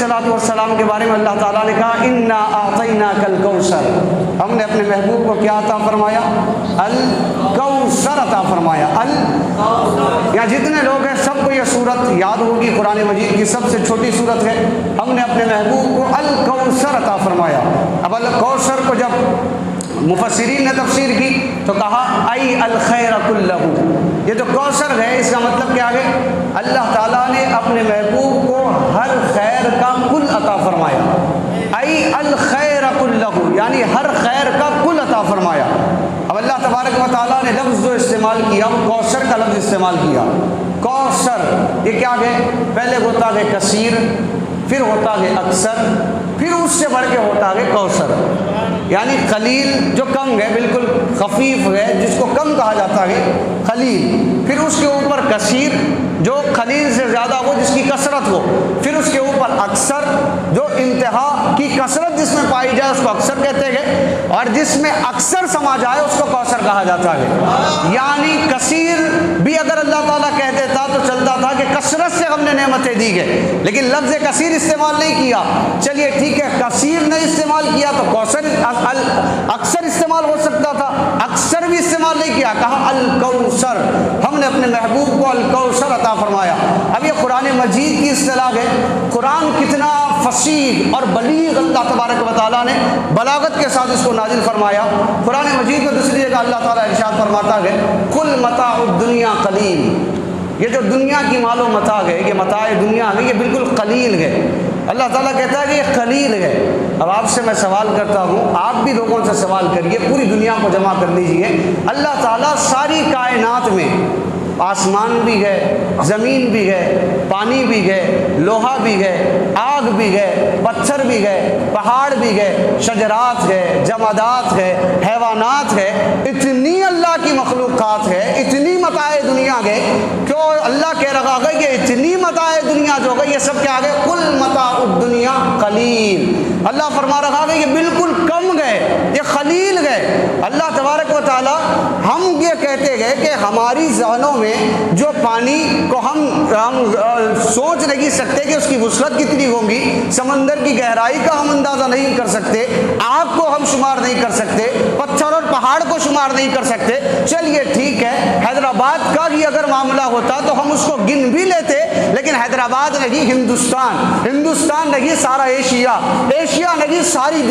السلام کے بارے میں اللہ تعالیٰ نے کہا انا اعطیناک الکوثر، ہم نے اپنے محبوب کو کیا عطا فرمایا؟ الکوثر عطا فرمایا۔ یہاں جتنے لوگ ہیں سب کو یہ صورت یاد ہوگی، قرآن مجید کی سب سے چھوٹی صورت ہے، ہم نے اپنے محبوب کو الکوثر عطا فرمایا۔ اب الکوثر کو جب مفسرین نے تفسیر کی تو کہا ای الخیر کلہ، یہ جو کوثر ہے اس کا مطلب کیا ہے؟ اللہ تعالیٰ نے اپنے محبوب کو ہر خیر کا کل عطا فرمایا، ای الخیر کلہ یعنی ہر خیر کا کل عطا فرمایا۔ اب اللہ تبارک و تعالیٰ نے لفظ جو استعمال کیا وہ کوثر کا لفظ استعمال کیا۔ کوثر یہ کیا ہے؟ پہلے ہوتا ہے کثیر، پھر ہوتا ہے اکثر، پھر اس سے بڑھ کے ہوتا ہے کوثر، یعنی قلیل جو کم ہے، بالکل خفیف ہے، جس کو کم کہا جاتا ہے قلیل، پھر اس کے اوپر کثیر جو قلیل سے زیادہ ہو جس کی کثرت ہو، پھر اس کے اوپر اکثر جو انتہا کی کثرت جس میں پائی جائے اس کو اکثر کہتے ہیں، اور جس میں اکثر سما جائے اس کو کوثر کہا جاتا ہے۔ یعنی کثیر بھی اگر اللہ تعالیٰ کہہ دیتا تو چلتا تھا کہ کثرت سے ہم نے نعمتیں دی گئے، لیکن لفظ کثیر استعمال نہیں کیا، چلیے ٹھیک ہے کثیر نہیں استعمال کیا تو کوثر اکثر استعمال ہو سکتا تھا، اکثر بھی استعمال نہیں کیا، کہا الکوثر، ہم نے اپنے محبوب کو الکوثر عطا فرمایا۔ اب یہ قرآن مجید کی اصطلاح ہے، قرآن کتنا فصیح اور بلیغ اللہ تبارک و تعالیٰ نے بلاغت کے ساتھ اس کو نازل فرمایا۔ قرآن مجید میں دوسری جگہ اللہ تعالیٰ ارشاد فرماتا ہے قل متاع الدنیا قلیل، یہ جو دنیا کی مال و متاع ہے، یہ متاع دنیا ہے، یہ بالکل قلیل ہے۔ اللہ تعالیٰ کہتا ہے کہ یہ قلیل ہے۔ اب آپ سے میں سوال کرتا ہوں، آپ بھی لوگوں سے سوال کریے، پوری دنیا کو جمع کر لیجئے، اللہ تعالیٰ ساری کائنات میں آسمان بھی ہے، زمین بھی ہے، پانی بھی ہے، لوہا بھی ہے، آگ بھی ہے، پتھر بھی ہے، پہاڑ بھی ہے، شجرات ہے، جمادات ہے، حیوانات ہے، اتنی اللہ کی مخلوقات ہے، اتنی متاع دنیا ہے، کیوں اللہ کہہ رہا ہے کہ اتنی متاع دنیا جو ہے یہ سب کیا ہے؟ کل متاع الدنیا قلیل، اللہ فرما رہا ہے یہ بالکل کم گئے، یہ قلیل گئے۔ اللہ تبارک و تعالی ہم یہ کہتے گئے کہ ہماری ذہنوں میں جو پانی کو ہم سوچ نہیں سکتے کہ اس کی وسعت کتنی ہوگی، سمندر کی گہرائی کا ہم اندازہ نہیں کر سکتے، آگ کو ہم شمار نہیں کر سکتے، پتھر اور پہاڑ کو شمار نہیں کر سکتے، چلیے ٹھیک ہے حیدرآباد کا ہی اگر معاملہ ہوتا تو ہم اس کو گن بھی لیتے، لیکن حیدرآباد نہیں ہندوستان، ہندوستان نہیں سارا ایشیا، ایشیا نہیں ساری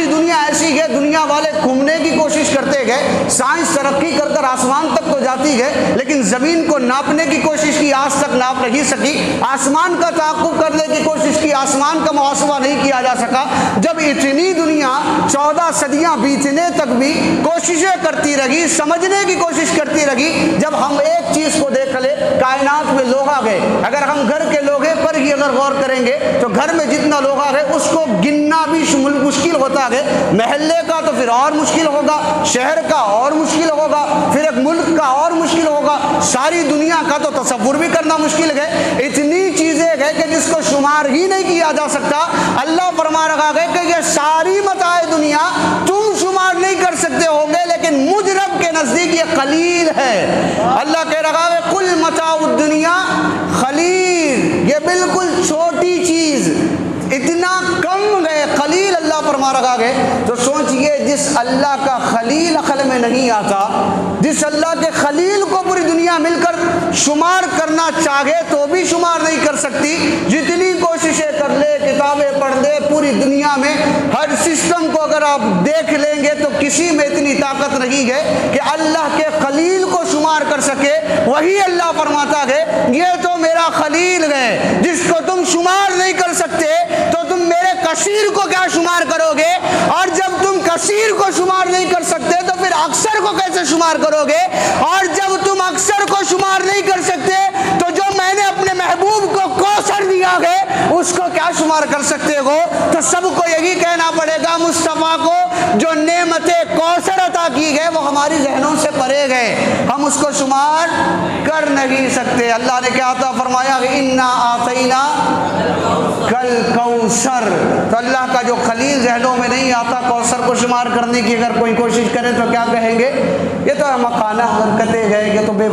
دنیا ایسی ہے، دنیا والے گھومنے کی کوشش کرتے گئے، سائنس ترقی کر کر آسمان تک تو جاتی ہے، لیکن زمین کو ناپنے کی کوشش کی، آج تک ناپ نہیں سکی، آسمان کا تعاقب کرنے کی کوشش کی، آسمان کا محاسبہ نہیں کیا جا سکا۔ جب اتنی دنیا 14 صدیاں بیتنے تک بھی کوششیں کرتی رہی، سمجھنے کی کوشش کرتی رہی، جب ہم ایک چیز کو دیکھ لے کائنات میں لوگ آ گئے، اگر ہم گھر کے لوگے پر ہی اگر غور کریں گے تو گھر میں جتنا لوگ آ گئے اس کو گننا بھی مشکل ہوتا ہے، محلے کا تو پھر اور مشکل ہوگا، شہر کا اور مشکل ہوگا، پھر ایک ملک کا اور مشکل ہوگا، ساری دنیا کا تو تصور بھی کرنا مشکل ہے، اتنی چیزیں ہے کہ جس کو شمار ہی نہیں کیا جا سکتا۔ اللہ فرما رہا ہے کہ یہ ساری متاع دنیا تم شمار نہیں کر سکتے ہوں گے، لیکن مجھ رب کے نزدیک یہ قلیل ہے۔ اللہ کہہ رہا ہے کل متاع الدنیا قلیل، یہ بالکل چھوٹی چیز، اتنا کم ہے، قلیل اللہ فرما رہا ہے۔ تو سوچئے جس اللہ کا خلیل عقل میں نہیں آتا، جس اللہ کے خلیل کو پوری دنیا مل کر شمار کرنا چاہے تو بھی شمار نہیں کر سکتی، جتنی کوششیں کر لے، کتابیں پڑھ لے، پوری دنیا میں ہر سسٹم کو اگر آپ دیکھ لیں گے تو کسی میں اتنی طاقت نہیں ہے کہ اللہ کے خلیل کو شمار کر سکے۔ وہی اللہ فرماتا ہے یہ تو میرا خلیل ہے جس کو تم شمار نہیں کر سکتے، تو تم میرے کثیر کو کیا شمار کرو گے؟ اور جب تم کثیر کو شمار نہیں کر سکتے تو پھر اکثر کو کیسے شمار کرو گے؟ اور جب تم اکثر کو شمار نہیں کر سکتے تو جو میں نے اپنے محبوب کو کوثر دیا ہے اس کو کیا شمار کر سکتے ہو؟ تو سب کو یہی کہنا پڑے گا مصطفیٰ کو جو نعمت کوثر عطا کی گئے وہ ہماری ذہنوں سے پرے گئے، ہم اس کو شمار کر نہیں سکتے۔ اللہ نے کیا عطا فرمایا؟ انا آتینا کل کوثر، تو اللہ کا جو خلیل ذہنوں میں نہیں آتا کوثر کو شمار کرنے کی اگر کوئی کوشش کرے تو کیا کہیں گے؟ یہ تو مکانہ حرکتیں گئے، یہ تو بے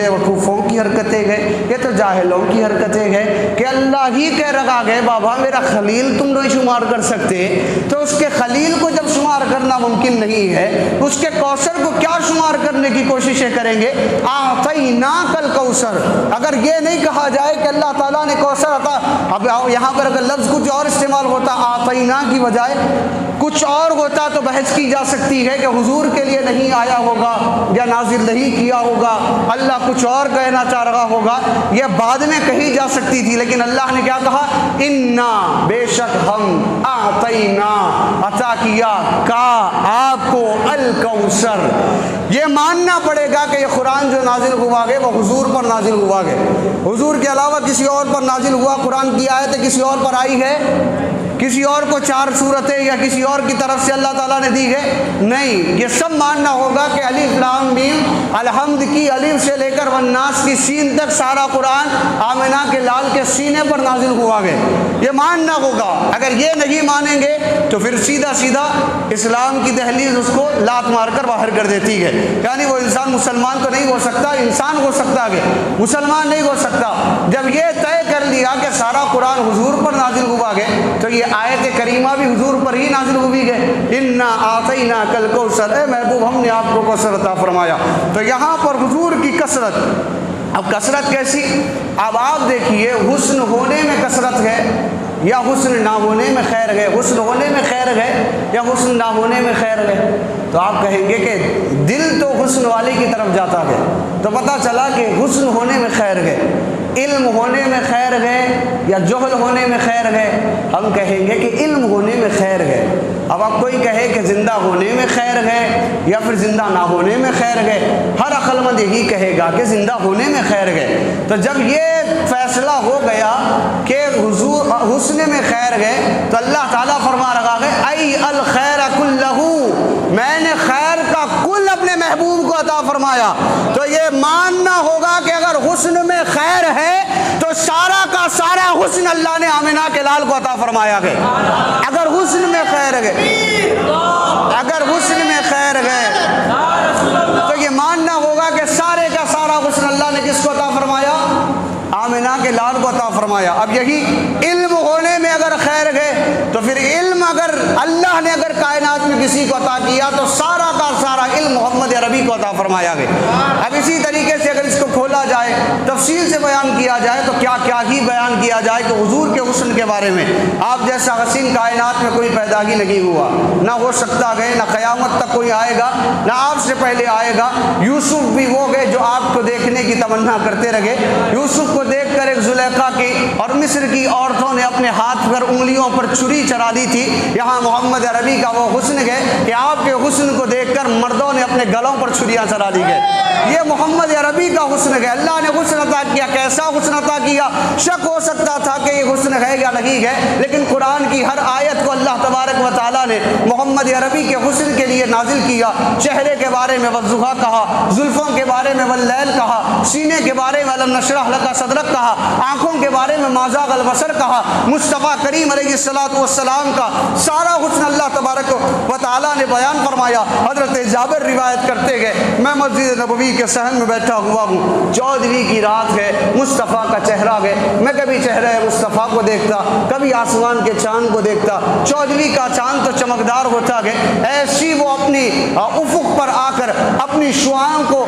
وقوفوں کی حرکتیں گئے، یہ تو جاہلوں کی حرکتیں گئے کہ اللہ ہی کہہ رکھا گئے بابا میرا خلیل تم نہیں شمار کر سکتے، تو اس کے خلیل کو جب شمار کرنا ممکن نہیں ہے اس کے کوثر کو کیا شمار کرنے کی کوششیں کریں گے؟ اعطیناک الکوثر۔ اگر یہ نہیں کہا جائے کہ اللہ تعالیٰ نے کوثر عطا، اب یہاں پر اگر لفظ کچھ اور استعمال ہوتا اعطینا کی بجائے کچھ اور ہوتا تو بحث کی جا سکتی ہے کہ حضور کے لیے نہیں آیا ہوگا یا نازل نہیں کیا ہوگا، اللہ کچھ اور کہنا چاہ رہا ہوگا، یہ بعد میں کہی جا سکتی تھی، لیکن اللہ نے کیا کہا؟ انا، بے شک ہم، اعطینا، عطا کیا، کا آپ کو، الکوثر۔ یہ ماننا پڑے گا کہ یہ قرآن جو نازل ہوا ہے وہ حضور پر نازل ہوا ہے، حضور کے علاوہ کسی اور پر نازل ہوا قرآن کی آیت کسی اور پر آئی ہے؟ کسی اور کو 4 صورتیں یا کسی اور کی طرف سے اللہ تعالیٰ نے دی ہے؟ نہیں، یہ سب ماننا ہوگا کہ الف لام میم، الحمد کی الف سے لے کر والناس کی سین تک سارا قرآن آمنہ کے لال کے سینے پر نازل ہوا ہے، یہ ماننا ہوگا۔ اگر یہ نہیں مانیں گے تو پھر سیدھا سیدھا اسلام کی دہلیز اس کو لات مار کر باہر کر دیتی ہے، یعنی وہ انسان مسلمان تو نہیں ہو سکتا، انسان ہو سکتا ہے، مسلمان نہیں ہو سکتا۔ جب یہ طے کر لیا کہ سارا قرآن حضور پر نازل ہوا ہے تو یہ آیت کریمہ بھی حضور پر ہی نازل ہوئی ہے، انا اعطیناک الکوثر، اے محبوب ہم نے آپ کو کوثر عطا فرمایا۔ تو یہاں پر حضور کی کثرت، اب کثرت کیسی؟ اب آپ دیکھیے حسن ہونے میں کثرت ہے یا حسن نہ ہونے میں خیر ہے، حسن ہونے میں خیر ہے یا حسن نہ ہونے میں خیر ہے؟ تو آپ کہیں گے کہ دل تو حسن والے کی طرف جاتا ہے، تو پتہ چلا کہ حسن ہونے میں خیر ہے، علم ہونے میں خیر ہے یا جہل ہونے میں خیر ہے؟ ہم کہیں گے کہ علم ہونے میں خیر ہے۔ اب آپ کوئی کہے کہ زندہ ہونے میں خیر ہے یا پھر زندہ نہ ہونے میں خیر ہے، ہر عقل مند یہی کہے گا کہ زندہ ہونے میں خیر ہے۔ تو جب یہ فیصلہ ہو گیا کہ حضور حسن میں خیر ہے تو اللہ تعالیٰ فرما رہا ہے ای الخیر کلہ، میں نے خیر کا کل اپنے محبوب کو عطا فرمایا۔ تو یہ ماننا ہوگا کہ اگر حسن میں خیر ہے تو سارا کا سارا حسن اللہ نے آمنہ کے لال کو عطا فرمایا ہے۔ اگر حسن میں خیر ہے، اگر حسن میں خیر ہے تو یہ ماننا ہوگا کہ سارے کا سارا حسن اللہ نے کس کو عطا فرمایا؟ آمنہ کے لال کو عطا فرمایا۔ اب یہی علم ہونے میں اگر خیر ہے تو پھر علم اگر اللہ نے اگر کائنات میں کسی کو عطا کیا تو سارا کا سارا علم محمد عربی کو عطا فرمایا گیا۔ اب اسی طریقے سے اگر اس کو کھولا جائے، تفصیل سے بیان کیا جائے تو کیا کیا ہی بیان کیا جائے کہ حضور کے حسن کے بارے میں۔ آپ جیسا حسین کائنات میں کوئی پیدا ہی نہیں ہوا، نہ ہو سکتا ہے، نہ قیامت تک کوئی آئے گا، نہ آپ سے پہلے آئے گا۔ یوسف بھی وہ گئے جو آپ کو دیکھنے کی تمنا کرتے رہے، یوسف کو دیکھ کر ایک زلیخا کی اور مصر کی عورتوں نے اپنے ہاتھ پر انگلیوں پر چھری چلا دی تھی۔ یہاں محمد عربی کا وہ حسن ہے کہ آپ کے حسن کو دیکھ کر مردوں نے اپنے گلوں پر چھریاں چلا دی گئے۔ یہ محمد عربی کا حسن ہے۔ اللہ نے حسن عطا کیا، کیسا حسن عطا کیا؟ شک ہو سکتا تھا کہ یہ حسن ہے یا نہیں ہے، لیکن قرآن کی ہر آیت کو اللہ تبارک و تعالیٰ نے محمد عربی کے حسن کے لیے نازل کیا۔ چہرے کے بارے میں والضحیٰ کہا، زلفوں کے بارے میں واللیل کہا، سینے کے بارے میں الم نشرح لک صدرک کہا، آنکھوں کے بارے میں ما زاغ البصر کہا۔ مصطفیٰ کریم علیہ السلام کا سارا حسن اللہ تبارک و تعالیٰ نے بیان فرمایا۔ حضرت جابر روایت کرتے گئے میں مسجد نبوی کے صحن میں بیٹھا ہوا ہوں، 14ویں کی رات ہے، مصطفیٰ کا چہرہ ہے، میں کبھی چہرہ مصطفیٰ کو دیکھتا، کبھی آسمان کے چاند کو دیکھتا۔ 14ویں کا چاند تو چمکدار ہوتا ہے، ایسی وہ اپنی افق پر آ کر اپنی شعاعوں کو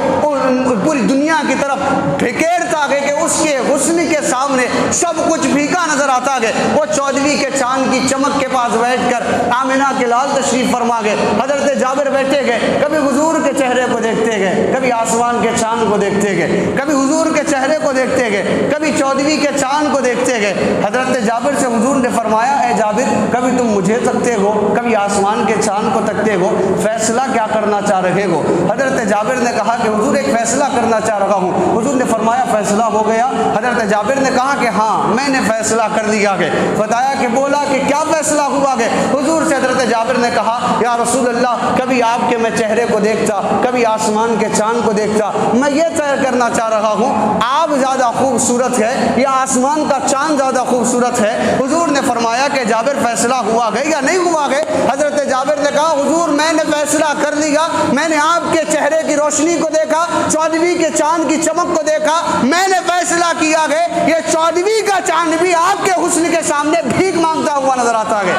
پوری دنیا کی طرف پھکیرتا ہے کہ اس کے حسن کے سامنے سب کچھ پھیکا نظر آتا ہے۔ وہ 14ویں کے چاند کی چمک کے پاس بیٹھ کر آمنہ کے لال تشریف فرما گئے۔ حضرت جابر بیٹھے گئے، کبھی حضور کے چہرے کو دیکھتے گئے، کبھی آسمان کے چاند کو دیکھتے گئے، کبھی حضور کے چہرے کو دیکھتے گئے، کبھی 14ویں کے چاند کو دیکھتے گئے۔ حضرت جابر سے حضور نے فرمایا اے جابر، کبھی تم مجھے تکتے ہو، کبھی آسمان کے چاند کو تکتے ہو، فیصلہ کیا کرنا چاہ رہے ہو؟ حضرت جابر نے کہا کہ حضور ایک فیصلہ کرنا چاہ رہا ہوں۔ حضور نے فرمایا فیصلہ ہو گیا۔ گیا؟ حضرت جابر نے کہا کہ ہاں میں نے فیصلہ کر لیا ہے۔ بتایا کہ بولا کہ کیا فیصلہ ہوا ہے؟ حضور سے حضرت جابر نے کہا یا رسول اللہ کبھی آپ کے میں چہرے کو دیکھتا، کبھی آسمان کے چاند کو دیکھتا، میں یہ طے کرنا چاہ رہا ہوں آپ زیادہ خوبصورت ہے یا آسمان کا چاند زیادہ خوبصورت ہے؟ حضور نے فرمایا کہ جابر فیصلہ ہوا ہے یا نہیں ہوا ہے؟ حضرت جابر نے کہا حضور میں نے فیصلہ کر لیا، میں نے آپ کے چہرے کی روشنی کو دیکھا، 14ویں کے چاند کی چمک کو دیکھا، میں نے فیصلہ کیا ہے یہ 14ویں کا چاند بھی آپ کے حسن کے سامنے بھیک مانگتا ہوا نظر آتا ہے۔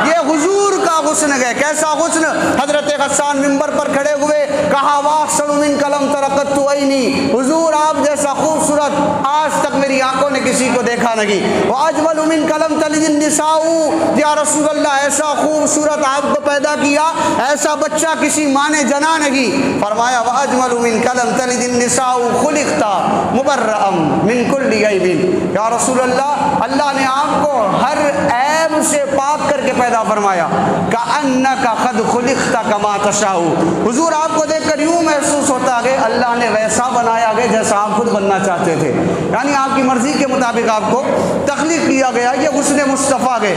یہ حضور کا حسن ہے۔ کیسا حسن؟ حضرت غسان ممبر پر کھڑے ہوئے کہا واحسن من قلم ترقت عینی، حضور آپ جیسا خوبصورت آج تک میری آنکھوں نے کسی کو دیکھا نہیں۔ واجمل من قلم تلد النساء، یا رسول اللہ ایسا خوبصورت آپ کو پیدا کیا ایسا بچہ کسی ماں نے جنا نہیں۔ فرمایا واجمل من قلم تلد النساء خلقت مبرئا من کل عیب، یا رسول اللہ اللہ نے آپ کو ہر عیب سے پاک کر کے پیدا فرمایا۔ کأنک قد خلقت کما تشاء، حضور آپ کو دیکھ کر یوں محسوس ہوتا ہے اللہ نے ویسا بنایا گیا جیسا آپ خود بننا چاہتے تھے، یعنی آپ کی مرضی کے مطابق آپ کو تخلیق کیا گیا۔ یہ حسن مصطفیٰ ہے۔